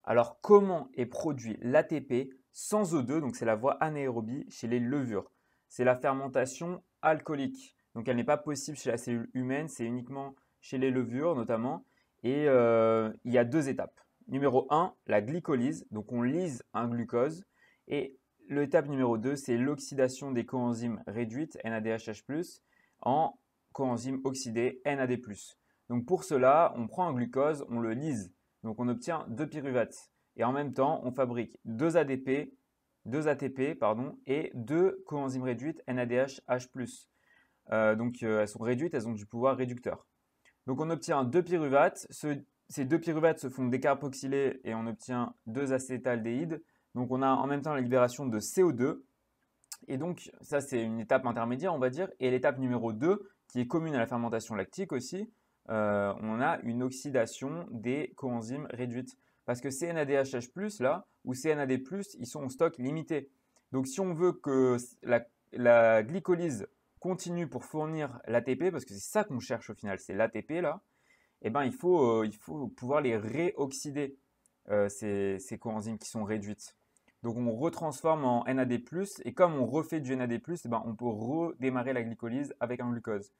Alors, comment est produit l'ATP sans O2? Donc, c'est la voie anaérobie chez les levures. C'est la fermentation alcoolique. Donc, elle n'est pas possible chez la cellule humaine, c'est uniquement chez les levures notamment. Et il y a deux étapes. Numéro 1, la glycolyse. Donc, on lyse un glucose. Et l'étape numéro 2, c'est l'oxydation des coenzymes réduites, NADHH+, en coenzymes oxydés, NAD+. Donc, pour cela, on prend un glucose, on le lyse. Donc, on obtient 2 pyruvates. Et en même temps, on fabrique 2 ADP, 2 ATP pardon, et 2 coenzymes réduites NADH+. Elles sont réduites, elles ont du pouvoir réducteur. Donc, on obtient 2 pyruvates. Ces 2 pyruvates se font décarboxyler et on obtient 2 acétaldéhydes. Donc, on a en même temps la libération de CO2. Et donc, ça, c'est une étape intermédiaire, on va dire. Et l'étape numéro 2, qui est commune à la fermentation lactique aussi, on a une oxydation des coenzymes réduites. Parce que ces NADHH+, là, ou ces NAD+, ils sont en stock limité. Donc, si on veut que la glycolyse continue pour fournir l'ATP, parce que c'est ça qu'on cherche au final, c'est l'ATP là, eh ben, il faut pouvoir les réoxyder, ces coenzymes qui sont réduites. Donc, on retransforme en NAD+, et comme on refait du NAD+, eh ben, on peut redémarrer la glycolyse avec un glucose.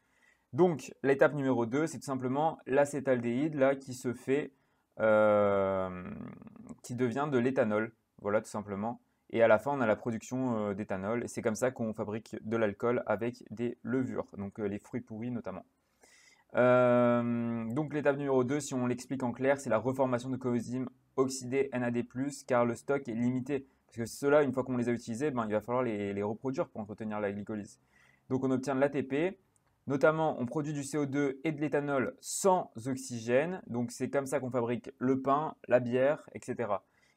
Donc, l'étape numéro 2, c'est tout simplement l'acétaldéhyde là, qui se fait, qui devient de l'éthanol. Voilà, tout simplement. Et à la fin, on a la production d'éthanol. Et c'est comme ça qu'on fabrique de l'alcool avec des levures, donc les fruits pourris notamment. Donc l'étape numéro 2, si on l'explique en clair, c'est la reformation de coenzymes oxydés NAD+, car le stock est limité. Parce que ceux-là, une fois qu'on les a utilisés, ben, il va falloir les reproduire pour entretenir la glycolyse. Donc on obtient de l'ATP. Notamment, on produit du CO2 et de l'éthanol sans oxygène. Donc c'est comme ça qu'on fabrique le pain, la bière, etc.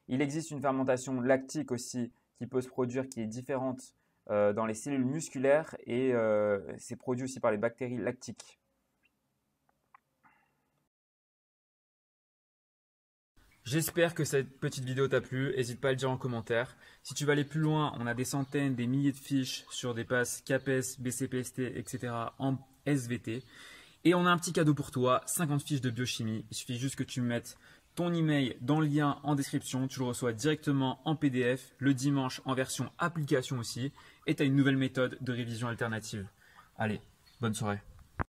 Il existe une fermentation lactique aussi qui peut se produire, qui est différente dans les cellules musculaires et c'est produit aussi par les bactéries lactiques. J'espère que cette petite vidéo t'a plu, n'hésite pas à le dire en commentaire. Si tu veux aller plus loin, on a des centaines, des milliers de fiches sur des passes CAPES, BCPST, etc. en SVT. Et on a un petit cadeau pour toi, 50 fiches de biochimie. Il suffit juste que tu mettes ton email dans le lien en description. Tu le reçois directement en PDF, le dimanche en version application aussi. Et tu as une nouvelle méthode de révision alternative. Allez, bonne soirée.